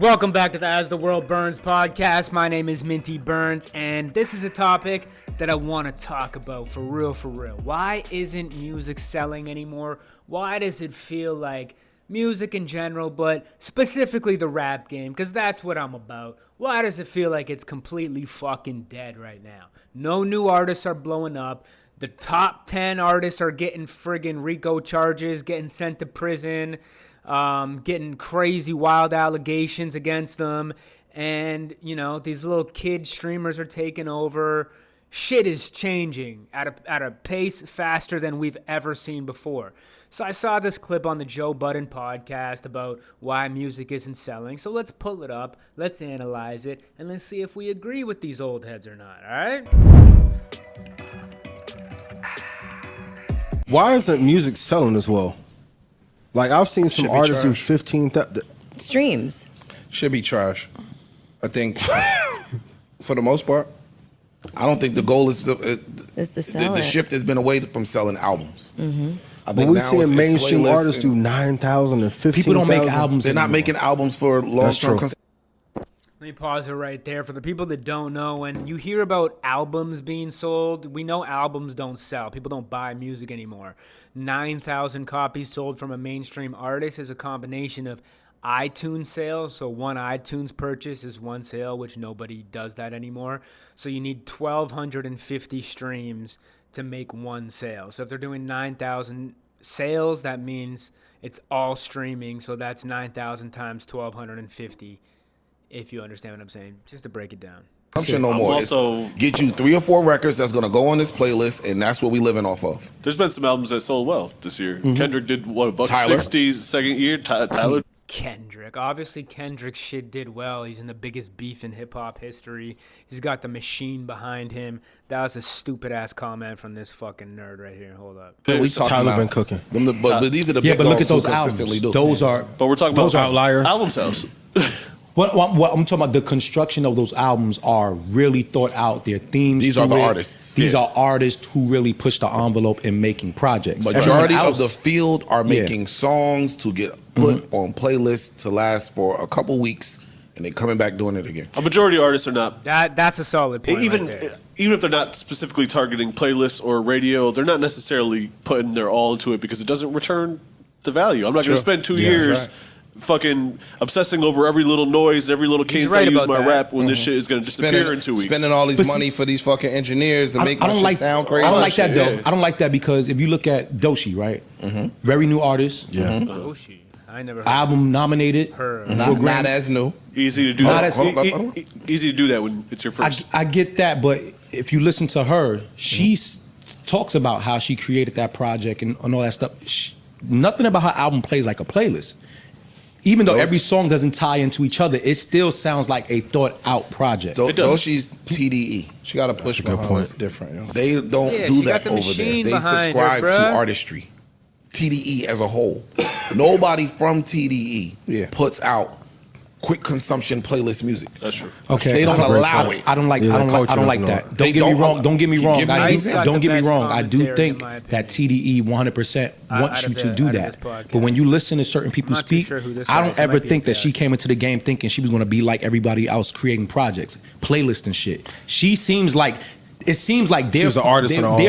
Welcome back to the As the World Burns podcast. My name is Minty Burns, and this is a topic that I want to talk about for real. Why isn't music selling anymore? Why does it feel like music in general, but specifically the rap game, because that's what I'm about. Why does it feel like it's completely fucking dead right now? No new artists are blowing up. The top 10 artists are getting friggin' RICO charges, getting sent to prison, getting crazy wild allegations against them. And, you know, these little kid streamers are taking over. Shit is changing at a pace faster than we've ever seen before. So I saw this clip on the Joe Budden podcast about why music isn't selling. So let's pull it up, let's analyze it, and let's see if we agree with these old heads or not, all right? Why isn't music selling as well? Like, I've seen some artists do 15,000 streams. Should be trash. I think, for the most part, I don't think the goal is to sell. The shift has been away from selling albums. Mm-hmm. I but think we now seeing mainstream artists do 9,000 and 15,000. People don't make albums. They're not making albums for long-term. Let me pause it right there. For the people that don't know, when you hear about albums being sold, we know albums don't sell. People don't buy music anymore. 9,000 copies sold from a mainstream artist is a combination of iTunes sales. So one iTunes purchase is one sale, which nobody does that anymore. So you need 1,250 streams to make one sale. So if they're doing 9,000 sales, that means it's all streaming. So that's 9,000 times 1,250. If you understand what I'm saying, just to break it down. No more. Also, get you 3 or 4 records that's going to go on this playlist, and that's what we living off of. There's been some albums that sold well this year. Mm-hmm. Kendrick did what, $160 second year. Tyler. Kendrick, obviously Kendrick's shit did well. He's in the biggest beef in hip hop history. He's got the machine behind him. That was a stupid ass comment from this fucking nerd right here. Hold up. Yeah, we Tyler been cooking. But these are the big but look at those albums. Those are. But we're talking about outliers. Album sales. What I'm talking about, the construction of those albums are really thought out. Their themes. These are the artists. These are artists who really push the envelope in making projects. Majority of the field are making songs to get put on playlists to last for a couple weeks, and they're coming back doing it again. A majority of artists are not. That's a solid point. Even if they're not specifically targeting playlists or radio, they're not necessarily putting their all into it because it doesn't return the value. I'm not going to spend 2 years. Fucking obsessing over every little noise and every little cadence I use my rap when this shit is going to disappear in 2 weeks. Spending all these money for these fucking engineers to make my shit sound crazy. I don't like that, though. I don't like that because if you look at Doechii, right? Very new artist. Yeah. Doechii. I never heard album nominated. Not as new. Easy to do that. Easy to do that when it's your first. I get that, but if you listen to her, she talks about how she created that project and all that stuff. Nothing about her album plays like a playlist. Even though every song doesn't tie into each other, it still sounds like a thought-out project. Doechii's TDE. She got to push behind. It's different. Yo. They don't do that over there. They subscribe to artistry. TDE as a whole. Nobody from TDE puts out quick consumption playlist music. That's true. Okay, they don't allow it. I don't like that. Don't get me wrong. Don't get me wrong. Don't get me wrong. I do think that TDE 100% wants you to do that. But when you listen to certain people speak, I don't ever think that she came into the game thinking she was going to be like everybody else creating projects, playlists and shit. She seems like. It seems like they're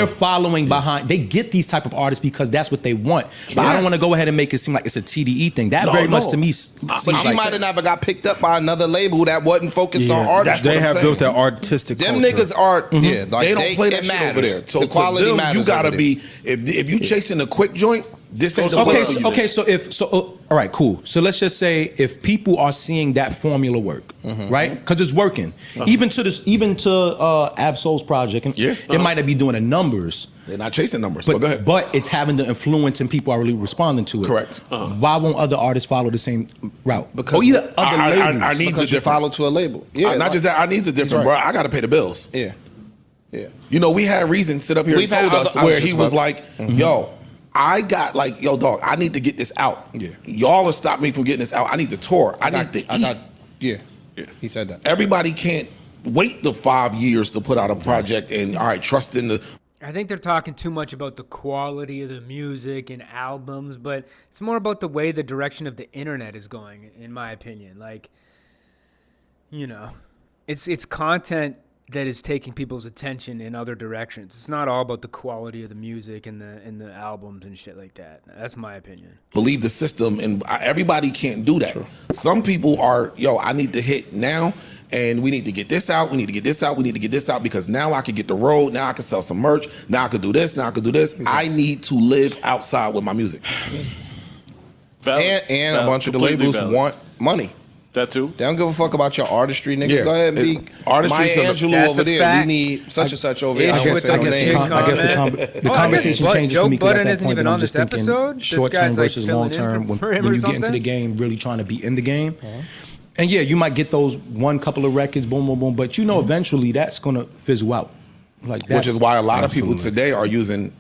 following behind. They get these type of artists because that's what they want. But I don't want to go ahead and make it seem like it's a TDE thing. That very much to me seems but she might have never got picked up by another label that wasn't focused on artists. They have built that artistic Them culture. niggas are, they don't play that shit over there. So the quality matters. You gotta be, if you chasing a quick joint, this ain't the place. Okay, so all right, cool. So let's just say if people are seeing that formula work, right? Because it's working. Even to Ab-Soul's project, it might not be doing the numbers. They're not chasing numbers. But go ahead. But it's having the influence and people are really responding to it. Correct. Why won't other artists follow the same route? Because our needs are different. Follow to a label. Yeah, not just that. Our needs are different, bro. I got to pay the bills. Yeah. You know, we had Reason sit up here and told us where he was like, yo. I got like, yo, dog, I need to get this out. Yeah. Y'all will stop me from getting this out. I need to tour. I need to eat. He said that. Everybody can't wait the 5 years to put out a project and, all right, trust in the... I think they're talking too much about the quality of the music and albums, but it's more about the way the direction of the internet is going, in my opinion. Like, it's content that is taking people's attention in other directions. It's not all about the quality of the music and the albums and shit like that. That's my opinion. Believe the system, and everybody can't do that. True. Some people are, I need to hit now, and we need to get this out. We need to get this out. We need to get this out because now I can get the road. Now I can sell some merch. Now I can do this. Now I can do this. I need to live outside with my music. And a bunch of the labels want money. That too. They don't give a fuck about your artistry, nigga. Go ahead and be Maya Angelou over there. Fact. We need such and such over there. I guess the conversation changes for me because at that point I'm just thinking short-term versus long-term. When you get into the game, really trying to be in the game. And yeah, you might get those one couple of records, boom, boom, boom. But eventually that's going to fizzle out. Which is why a lot of people today are using.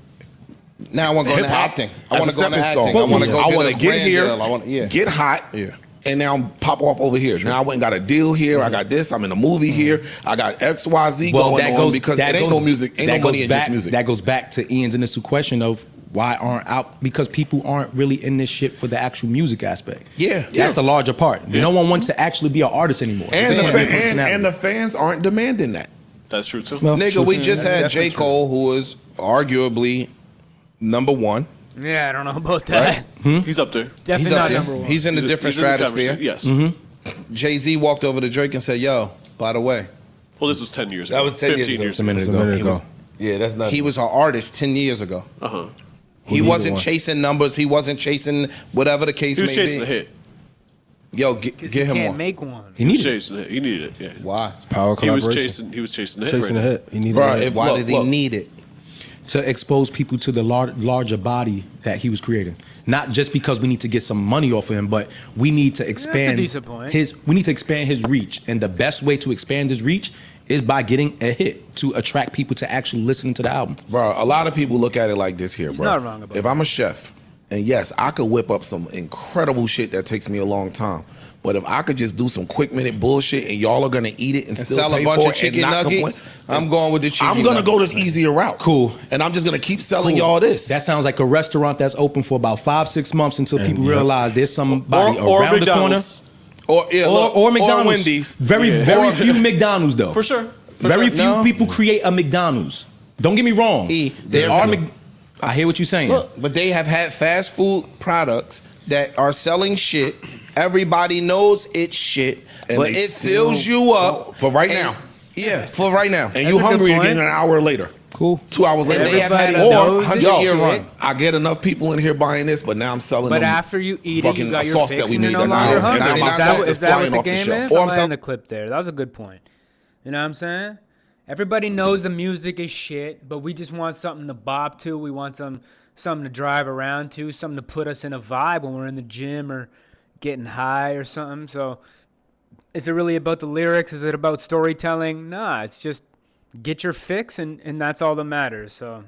Now I want to go into acting. I want to go into acting. I want to go. I want to get here, get hot. Yeah. And now I'm pop off over here. Now I went and got a deal here. I got this. I'm in a movie here. I got XYZ going on because it ain't no music, ain't no money in just music. That goes back to Ian's initial question of why aren't out? Because people aren't really in this shit for the actual music aspect. Yeah. That's the larger part. Yeah. No one wants to actually be an artist anymore. And the fans aren't demanding that. That's true too. Well, nigga, we just had J. Cole, who was arguably #1. Yeah, I don't know about that. Right? He's up there. Definitely not number one. He's in a different stratosphere. Yes. Jay-Z walked over to Drake and said, "Yo, by the way." Well, this was 10 years ago. That was 10 15 years ago. ago. A minute ago. Yeah, that's not. He was an artist 10 years ago. He wasn't chasing numbers. He wasn't chasing whatever the case may be. He was chasing a hit. Yo, get him can't one. make one. He was chasing it. He needed it. Yeah. Why? It's power collaboration. He was chasing the hit. Chasing the hit. He needed a hit. Why did he need it? To expose people to the larger body that he was creating. Not just because we need to get some money off of him, but we need to expand we need to expand his reach. And the best way to expand his reach is by getting a hit to attract people to actually listen to the album. Bro, a lot of people look at it like this here, bro. Not wrong about if I'm a chef, and yes, I could whip up some incredible shit that takes me a long time. But if I could just do some quick minute bullshit and y'all are gonna eat it and still sell pay a bunch for of it chicken and not nuggets, complain, I'm going with the chicken. I'm gonna go this easier route. Cool. And I'm just gonna keep selling y'all this. That sounds like a restaurant that's open for about 5-6 months until people realize there's somebody around the corner. Or McDonald's. Or Wendy's. Very few McDonald's though. For sure. Very few people create a McDonald's. Don't get me wrong. I hear what you're saying. Look, but they have had fast food products that are selling shit. Everybody knows it's shit, but it fills you up. For right now. Yeah, for right now. And you hungry again an hour later. Cool. 2 hours later. They have had a 100-year run. I get enough people in here buying this, but now I'm selling them. But after you eat it, you got your sauce fix that we and need. you're no That's longer hungry. Is that what the off the game shelf. is? I'm playing the clip there. That was a good point. You know what I'm saying? Everybody knows the music is shit, but we just want something to bop to. We want something to drive around to, something to put us in a vibe when we're in the gym or getting high or something. So is it really about the lyrics? Is it about storytelling? Nah, it's just get your fix and that's all that matters. So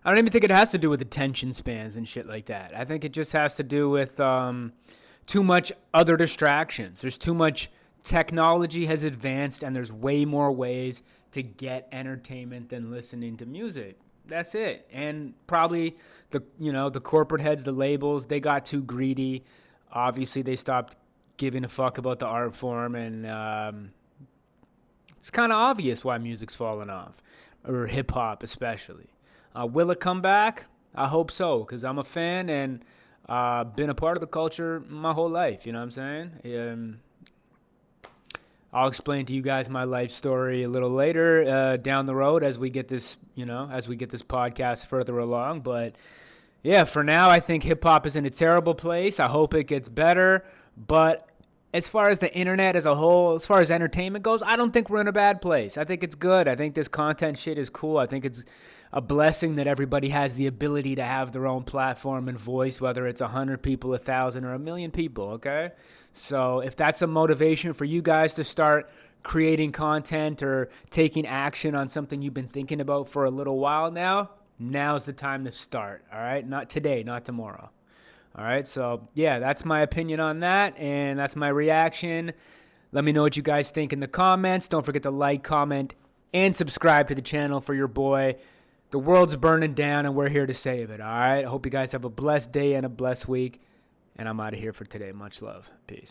I don't even think it has to do with attention spans and shit like that. I think it just has to do with too much other distractions. There's too much technology has advanced and there's way more ways to get entertainment than listening to music. That's it. And probably the corporate heads, the labels, they got too greedy. Obviously, they stopped giving a fuck about the art form, and it's kind of obvious why music's fallen off, or hip hop especially. Will it come back? I hope so, because I'm a fan and been a part of the culture my whole life. You know what I'm saying? I'll explain to you guys my life story a little later down the road as we get this, podcast further along. But yeah, for now, I think hip hop is in a terrible place. I hope it gets better. But as far as the internet as a whole, as far as entertainment goes, I don't think we're in a bad place. I think it's good. I think this content shit is cool. I think it's a blessing that everybody has the ability to have their own platform and voice, whether it's 100 people, 1,000, or 1,000,000 people, okay? So if that's a motivation for you guys to start creating content or taking action on something you've been thinking about for a little while now, now's the time to start, all right? Not today, not tomorrow. All right, so yeah, that's my opinion on that, and that's my reaction. Let me know what you guys think in the comments. Don't forget to like, comment, and subscribe to the channel for your boy. The world's burning down, and we're here to save it, all right? I hope you guys have a blessed day and a blessed week. And I'm out of here for today. Much love. Peace.